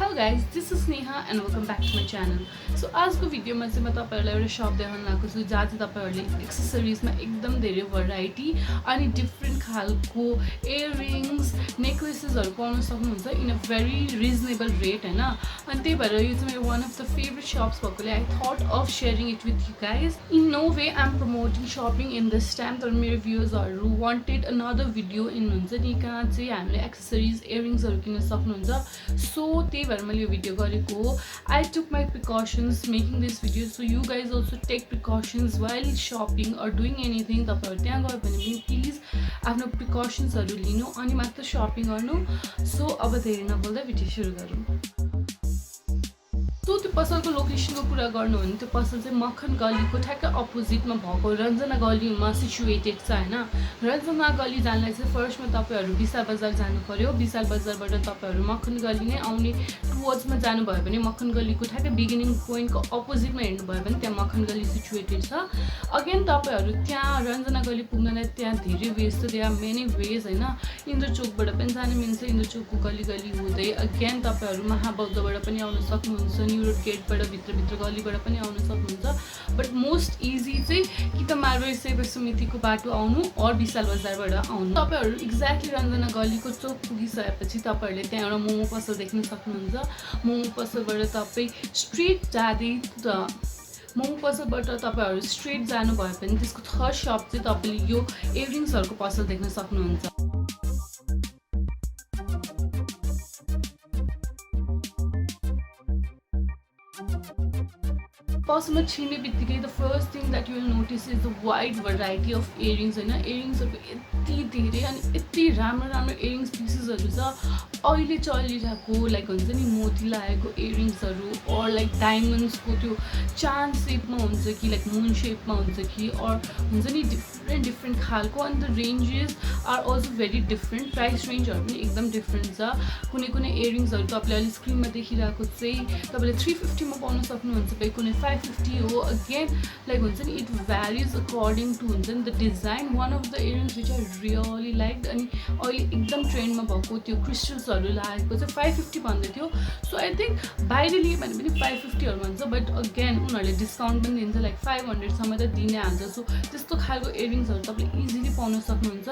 Hello guys, this is Neha and welcome back to my channel. So आजको भिडियोमा चाहिँ म तपाईहरुलाई एउटा शप देखाउन लागेको छु जहाँ चाहिँ तपाईहरुले एक्सेसरिजमा एकदम धेरै भेराइटी अनि डिफरेंट खालको इयररिंग्स नेकलेसेसहरु पाउन सक्नुहुन्छ in a very reasonable rate हैन. अनि त्यही भएर यो चाहिँ मेरो one of the favourite shops भएकोले I thought of sharing it with you guys. In no way I am promoting shopping in this time. तर मेरो भ्युअर्सहरु वान्टेड अनदर भिडियो इन हुन्छ नि कहाँ चाहिँ हामीले एक्सेसरिज इयररिंग्सहरु किन्न सक्नुहुन्छ. सो त्यही भएर मैले यो भिडियो गरेको हो. I took my precautions making this video. So you guys also take precautions while shopping or doing anything. तपाईहरु त्यहाँ गयो भने पनि प्लिज आफ्नो प्रिकॉशन्सहरु लिनु अनि मात्र शपिङ गर्नु. सो अब धेरै नबोल्दै भिडियो सुरु गरौँ. सो त्यो पसलको लोकेसनको कुरा गर्नु भने त्यो पसल चाहिँ मक्खन गलीको ठ्याक्कै अपोजिटमा भएको रञ्जना गलीमा सिचुएटेड छ हैन. रञ्जना गली जानलाई चाहिँ फर्स्टमा तपाईहरु विशाल बजार जानु पर्यो. विशाल बजारबाट तपाईहरु मक्खन गली नै आउने टुवर्ड्समा जानुभयो भने मक्खन गलीको ठ्याक्कै बिगिनिङ पोइन्टको अपोजिटमा हेर्नुभयो भने त्यहाँ मक्खन गली सिचुएटेड छ. अगेन तपाईहरु त्यहाँ रञ्जना गली पुग्नलाई त्यहाँ धेरै वेज छ. त्यहाँ मेनी वेज हैन. इन्द्रचोकबाट पनि जान मिल्छ. इन्द्रचोकको गली गली हुँदै अगेन तपाईहरु महाबौद्धबाट पनि आउन सक्नुहुन्छ. न्यू रोड गेटबाट भित्र गलीबाट पनि आउन सक्नुहुन्छ. बट मोस्ट इजी चाहिँ कि त मार्बल सेवा समितिको बाटो आउनु और विशाल बजारबाट आउनु. तपाईहरु एक्ज्याक्टली रञ्जना गलीको चोक पुगिसकेपछि तपाईहरुले त्यहाँ एउटा मोमो पसल देख्न सक्नुहुन्छ. मोमो पसलबाट तपाई स्ट्रेट जाँदै मोमो पसलबाट तपाईहरु स्ट्रेट जानुभयो भने त्यसको थर्ड शप चाहिँ तपाईले यो इयररिंग्सहरुको पसल देख्न सक्नुहुन्छ. पसलमा छिर्ने बित्तिकै the first thing that you will notice is the wide variety of earrings हैन. इयररिंग्सहरुको यति धेरै अनि यति राम्रो राम्रो इयररिंग्स पिसेसहरु छ. अहिले चलिरहेको लाइक हुन्छ नि मोती लागेको इयररिंग्सहरु और लाइक डायमन्ड्सको त्यो चाँद सेपमा हुन्छ कि लाइक मुन सेपमा हुन्छ कि और हुन्छ नि डिफरेंट खालको. अनि the ranges are also very different. Price रेन्जहरु पनि एकदम डिफरेंट छ. कुनै इयररिंग्सहरु तपाईले अहिले स्क्रिनमा देखिरहेको चाहिँ तपाईले 350 मा पाउन सक्नुहुन्छ. कुनै 550 हो. अगेन लाइक हुन्छ नि इट भ्यारीज अकॉर्डिङ टु हुन्छ नि the design. One of the earrings which I really like अनि अहिले एकदम ट्रेन्डमा भएको त्यो क्रिस्टल्सहरु लागेको चाहिँ 550 भन्दै थियो. सो आई थिंक बाहिर लिए भने पनि 550 भन्छ. बट अगेन उनीहरूले डिस्काउन्ट पनि दिन्छ लाइक 500 सम्म त दिनै हाल्छ. सो त्यस्तो खालको इयररिंग्सहरु तपाईले इजिली पाउन सक्नुहुन्छ.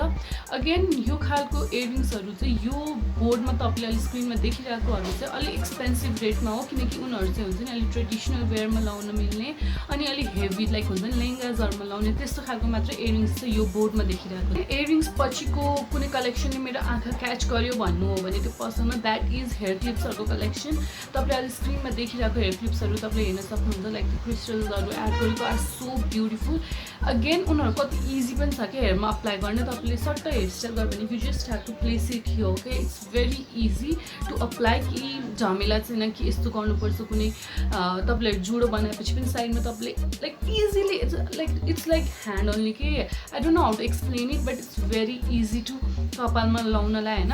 अगेन यो खालको इयररिंग्सहरु चाहिँ यो बोर्डमा तपाईले अहिले स्क्रिनमा देखिरहेकोहरु चाहिँ अलि एक्सपेन्सिभ रेटमा हो किनकि उनीहरु चाहिँ हुन्छ नि अलि ट्रेडिसनल वेयरमा लाउन मिल्ने अनि अलि हेभी लाइक हुन्छ नि लेहेङ्गाजहरुमा लाउने त्यस्तो खालको मात्र इयररिंग्स चाहिँ यो बोर्डमा देखिरहेको. इयररिंग्स पछिको कुनै कलेक्सनले मेरो आँखा क्याच गर्यो भन्नु हो भने त्यो पसलमा द्याट इज हेयर क्लिप्सहरुको कलेक्सन. तपाईले अहिले स्क्रिनमा देखिरहेको हेयर क्लिप्सहरु तपाईले हेर्न सक्नुहुन्छ. लाइक द क्रिस्टल्सहरु एड गरेको आर सो ब्युटिफुल. अगेन उनीहरु कति इजी पनि छ कि हेयरमा अप्लाई गर्ने. तपाईले सट्ट हेयर स्टाइल गर्यो भने you just have to place it here. Okay it's very easy to apply. कि झमेला छैन कि यस्तो गर्नुपर्छ. कुनै तपाईले जुडो बनाएपछि पनि साइडमा तपाईले like easily it's like hand only के I don't know how to explain it but it's very easy to कपालमा लाउनलाई हैन.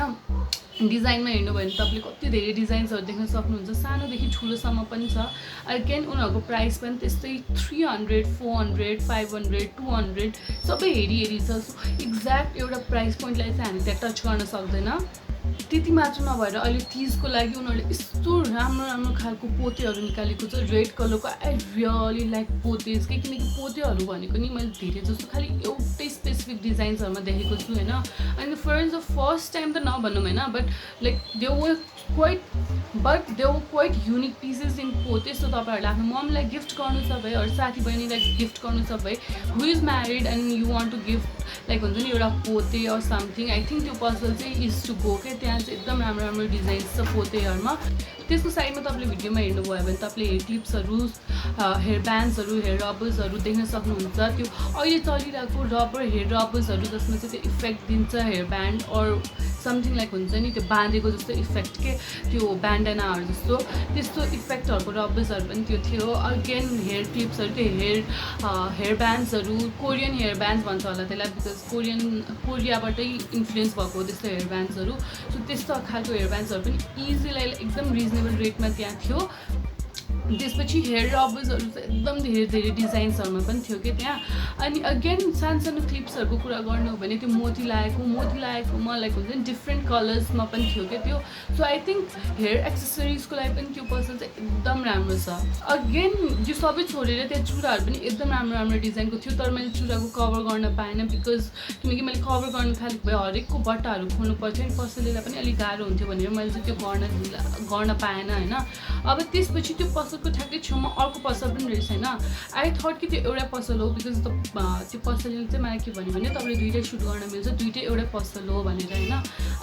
डिजाइनमा हेर्नु भयो भने तपाईले कति धेरै डिजाइन्सहरु देख्न सक्नुहुन्छ. सानोदेखि ठुलोसम्म पनि छ. अगेन उनीहरुको प्राइस पनि त्यस्तै 300 400 500 200 सबै हेरी छ. सो एक्ज्याक्ट एउटा प्राइस पोइन्टलाई चाहिँ हामी त्यहाँ टच गर्न सक्दैन. त्यति मात्र नभएर अहिले तीजको लागि उनीहरूले यस्तो राम्रो खालको पोतेहरू निकालेको छ. रेड कलरको आई रियली लाइक पोतेज के किनकि पोतेहरू भनेको नि मैले धेरै जस्तो खालि एउटै स्पेसिफिक डिजाइन्सहरुमा देखेको छु हैन. अनि द फर्स्ट टाइम त नभनौँ हैन but like they were quite unique pieces in pote. So तपाईहरुले आफ्नो ममलाई गिफ्ट गर्नु छ भए अरू साथीबहिनीलाई गिफ्ट गर्नु छ भए who is married and you want to gift like हुन्छ नि एउटा पोते अर समथिङ. आई थिङ्क त्यो पसल चाहिँ इज टु गो के. त्यहाँ चाहिँ एकदम राम्रो डिजाइन्स छ पोतेहरुमा. त्यसको साइडमा तपाईले भिडियोमा हेर्नुभयो भने तपाईले हेयर क्लिप्सहरु हेयर ब्यान्ड्सहरु हेयर रबर्सहरु देख्न सक्नुहुन्छ. त्यो अहिले चलिरहेको रबर हेयर रबर्सहरु जसमा चाहिँ त्यो इफेक्ट दिन्छ हेयर ब्यान्ड और समथिङ लाइक हुन्छ नि त्यो बाँधेको जस्तो इफेक्ट के त्यो ब्यान्डेनाहरु जस्तो त्यस्तो इफेक्टहरुको रबर्सहरु पनि त्यो थियो. अगेन हेयर क्लिप्सहरु त्यो हेयर ब्यान्ड्सहरु कोरियन हेयर ब्यान्ड्स भन्छ होला त्यसलाई बिकज कोरियाबाटै इन्फ्लुएन्स भएको त्यस्तो हेयर ब्यान्ड्सहरु. सो त्यस्तो खालको हेयर ब्यान्ड्सहरु पनि इजिली एकदम रिजनेबल रेटमा त्यहाँ थियो. त्यसपछि हेयर रबर्सहरु चाहिँ एकदम धेरै डिजाइन्सहरुमा पनि थियो कि त्यहाँ. अनि अगेन सानो सानो क्लिप्सहरूको कुरा गर्नु हो भने त्यो मोती लगाएकोमा लाइक हुन्छ नि डिफ्रेन्ट कलर्समा पनि थियो क्या त्यो. सो आई थिङ्क हेयर एक्सेसरिजको लागि पनि त्यो पसल चाहिँ एकदम राम्रो छ. अगेन यो सबै छोडेर त्यहाँ चुराहरू पनि एकदम राम्रो राम्रो डिजाइनको थियो, तर मैले चुराको कभर गर्न पाएन बिकज किनकि मैले कभर गर्न थालेको भए हरेकको बट्टाहरू खोल्नु पर्थ्यो अनि कसैलाई पनि अलिक गाह्रो हुन्थ्यो भनेर मैले चाहिँ त्यो गर्न पाएन होइन. अब त्यसपछि त्यो पसलको ठ्याक्कै छेउमा अर्को पसल पनि रहेछ होइन. आई थट कि त्यो एउटा पसल हो बिकज त्यो पसलले चाहिँ मलाई के भन्यो भने तपाईँले दुइटै सुट गर्न मिल्छ, दुइटै एउटै पसल हो भनेर होइन.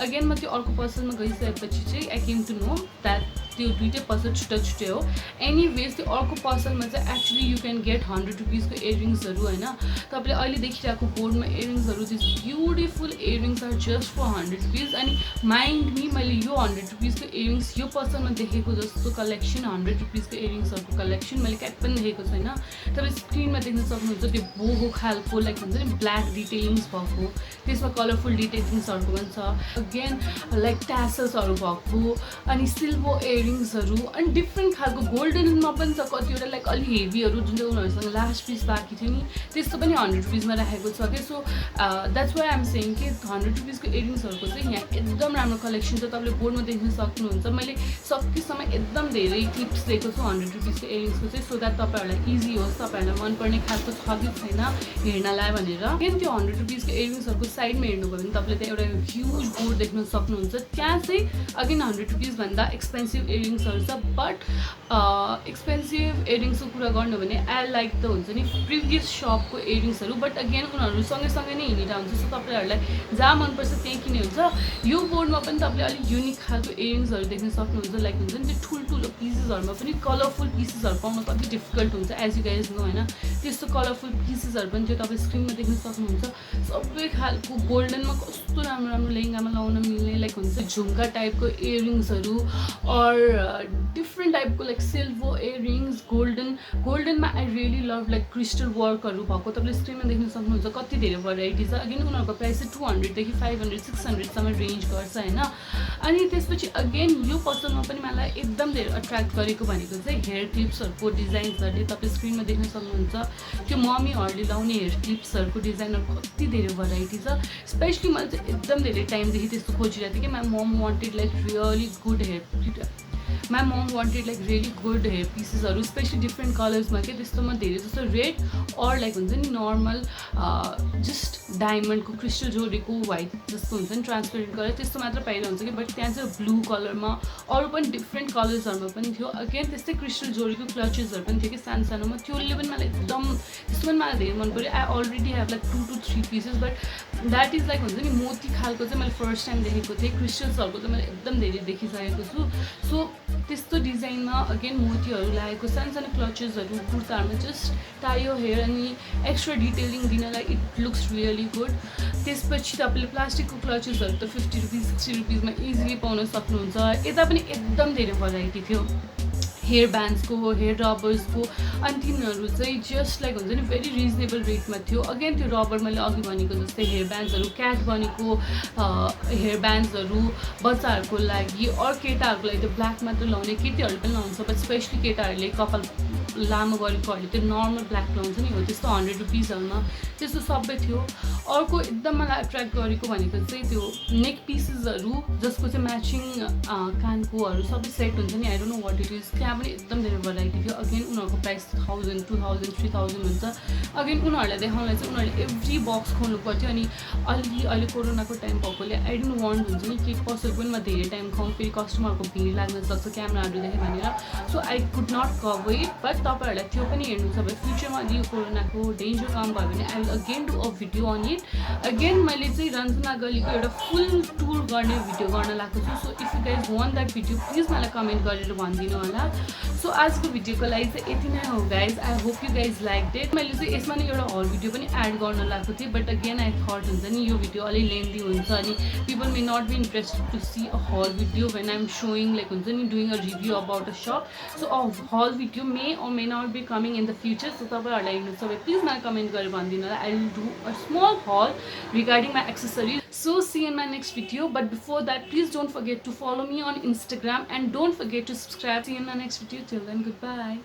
अगेन म त्यो अर्को पसलमा गइसकेपछि चाहिँ I came to know that त्यो दुइटै पसल छुट्टै हो. एनिवेज त्यो अर्को पसलमा चाहिँ एक्चुली यु क्यान गेट 100 रुपिसको इयरिङ्सहरू होइन. तपाईँले अहिले देखिरहेको बोर्डमा इयरिङ्सहरू this beautiful earrings are just for 100 rupees. अनि माइन्ड मी मैले यो 100 रुपिसको इयरिङ्स यो पसलमा देखेको जस्तो कलेक्सन 100 रुपिसको इयरिङ्सहरूको कलेक्सन मैले कहीँ पनि देखेको छैन. तपाईँ स्क्रिनमा देख्न सक्नुहुन्छ त्यो बोहो खालको लाइक हुन्छ नि ब्ल्याक डिटेलिङ्स भएको, त्यसमा कलरफुल डिटेलिङ्सहरूको पनि छ. अगेन लाइक ट्यासल्सहरू भएको अनि सिल्भर इयरिङ्सहरू अनि डिफ्रेन्ट खालको गोल्डनमा पनि छ कतिवटा लाइक अलिक हेभीहरू जुन चाहिँ उनीहरूसँग लास्ट पिस बाँकी थियो नि त्यस्तो पनि 100 रुपिसमा राखेको छ क्या. So that's why I'm saying कि 100 रुपिसको इयरिङ्सहरूको चाहिँ यहाँ एकदम राम्रो कलेक्सन छ. तपाईँले बोर्डमा देख्न सक्नुहुन्छ. मैले सकेसम्म एकदम धेरै क्लिप्स दिएको छु 100 रुपिसको इयरिङ्सको चाहिँ, सो द्याट तपाईँहरूलाई इजी होस्, तपाईँहरूलाई मनपर्ने खालको छ कि छैन हेर्नलाई भनेर. किन त्यो 100 रुपिसको इयरिङ्सहरूको साइडमा हेर्नुभयो भने तपाईँले त्यहाँ एउटा ह्युज बोर्ड देख्न सक्नुहुन्छ. त्यहाँ चाहिँ अगेन 100 रुपिसभन्दा एक्सपेन्सिभ इयरिङ्सहरू छ. बट एक्सपेन्सिभ इयरिङ्सको कुरा गर्नु भने आई लाइक त हुन्छ नि प्रिभियस सपको इयरिङ्सहरू. बट अगेन उनीहरू सँगै नै हिँडिरहेको हुन्छ. सो तपाईँहरूलाई जहाँ मनपर्छ त्यहीँ किने हुन्छ. यो बोर्डमा पनि तपाईँले अलिक युनिक खालको इयरिङ्सहरू देख्न सक्नुहुन्छ. लाइक हुन्छ नि त्यो ठुल्ठुलो पिसेसहरूमा पनि कलरफुल पिसेसहरू पाउन कति डिफिकल्ट हुन्छ एज यु गाइज नो होइन. त्यस्तो कलरफुल पिसेसहरू पनि त्यो तपाईँ स्क्रिनमा देख्न सक्नुहुन्छ. सबै खालको गोल्डनमा कस्तो राम्रो राम्रो लेहेङ्गामा लाउन मिल्ने लाइक हुन्छ झुम्का टाइपको इयरिङ्सहरू अर डिफ्रेन्ट टाइपको लाइक सिल्भर इयरिङ्स गोल्डनमा I really love like crystal वर्कहरू भएको तपाईँले स्क्रिनमा देख्न सक्नुहुन्छ. कति धेरै भेराइटी छ. अगेन उनीहरूको प्राइस चाहिँ 200 देखि 500 600सम्म रेन्ज गर्छ होइन. अनि त्यसपछि अगेन यो पसलमा पनि मलाई एकदम धेरै अट्र्याक्ट गरेको भनेको चाहिँ हेयर क्लिप्सहरूको डिजाइन्सहरूले तपाईँ स्क्रिनमा देख्न सक्नुहुन्छ. त्यो मम्मीहरूले लाउने हेयर क्लिप्सहरूको डिजाइनहरू कति धेरै भेराइटी छ. स्पेसली मैले चाहिँ एकदम धेरै टाइमदेखि त्यस्तो खोजिरहेको थिएँ कि my mom wanted like really good hair पिसेसहरू स्पेसली डिफ्रेन्ट कलर्समा के त्यस्तोमा धेरै जस्तो रेड अर लाइक हुन्छ नि नर्मल जस्ट डायमन्डको क्रिस्टल जोडेको वाइट जस्तो हुन्छ नि ट्रान्सपेरेन्ट कलर त्यस्तो मात्र पाइरहेको हुन्छ कि. बट त्यहाँ चाहिँ ब्लू कलरमा अरू पनि डिफ्रेन्ट कलर्सहरूमा पनि थियो. अगेन त्यस्तै क्रिस्टल जोडेको क्लचेसहरू पनि थियो कि सानोमा. त्योले पनि मलाई एकदम त्यस्तो पनि मलाई धेरै मन पऱ्यो. I already have like 2 to 3 pieces. But that is like हुन्छ नि मोती खालको चाहिँ मैले फर्स्ट टाइम देखेको थिएँ. क्रिस्टल्सहरूको चाहिँ मैले एकदम धेरै देखिसकेको छु. सो त्यस्तो डिजाइनमा अगेन मोतीहरू लागेको सानो सानो क्लचेसहरू कुर्ताहरूमा जस्ट टायो हेयर अनि एक्स्ट्रा डिटेलिङ दिनलाई इट लुक्स रियली गुड. त्यसपछि तपाईँले प्लास्टिकको क्लचेसहरू त 50 रुपिस 60 रुपिसमा इजिली पाउन सक्नुहुन्छ. यता पनि एकदम धेरै भेराइटी थियो हेयर ब्यान्ड्सको हेयर रबर्सको. अनि तिनीहरू चाहिँ जस्ट लाइक हुन्छ नि भेरी रिजनेबल रेटमा थियो. अगेन त्यो रबर मैले अघि भनेको जस्तै हेयर ब्यान्ड्सहरू क्याट बनेको हेयर ब्यान्ड्सहरू बच्चाहरूको लागि अरू केटाहरूको लागि त्यो ब्ल्याक मात्र लाउने केटीहरूले पनि लाउँछ. बट स्पेसली केटाहरूले कपाल लामो गरेकोहरूले त्यो नर्मल ब्ल्याक लाउँछ नि हो त्यस्तो 100 रुपिसहरूमा त्यस्तो सबै थियो. अर्को एकदम मलाई एट्र्याक्ट गरेको भनेको चाहिँ त्यो नेक पिसेसहरू जसको चाहिँ म्याचिङ कानकोहरू सबै सेट हुन्छ नि. I don't know what it is. त्यहाँ पनि एकदम धेरै भेराइटी थियो. अगेन उनीहरूको प्राइस 1000 2000 3000 हुन्छ. अगेन उनीहरूलाई देखाउनलाई चाहिँ उनीहरूले एभ्री बक्स खोल्नु पर्थ्यो. अनि अहिले कोरोनाको टाइम भएकोले आई डोन्ट वान्ट हुन्छ नि केही पसल पनि म धेरै टाइम खाउँ फेरि कस्टमरको भिड लाग्न सक्छ क्यामेराहरू देखेँ भनेर. So I could not cover it. But तपाईँहरूलाई त्यो पनि हेर्नु छ भने फ्युचरमा यो कोरोनाको डेन्जर काम भयो भने I will again do a video on it. Again मैले चाहिँ रञ्जना गलीको एउटा फुल टुर गर्ने भिडियो गर्न लागेको छु. So if you guys want that video please मलाई कमेन्ट गरेर भनिदिनु होला. सो आजको भिडियोको लागि चाहिँ यति नै हो guys. I hope you guys like it. मैले चाहिँ यसमा नै एउटा हल भिडियो पनि एड गर्न लागेको थिएँ. बट अगेन आई थट हुन्छ नि यो भिडियो अलिक लेन्दी हुन्छ अनि people may not be interested to see a whole video when I am saying like हुन्छ नि doing a review about a shop. So a whole video may or may not be coming in the future. So तपाईँहरूलाई हेर्नु छ भने please मलाई comment गरेर भनिदिनु होला. I will do a small haul regarding my accessories. So see you in my next video. But before that, please don't forget to follow me on Instagram and don't forget to subscribe. See you in my next video. Till then, goodbye.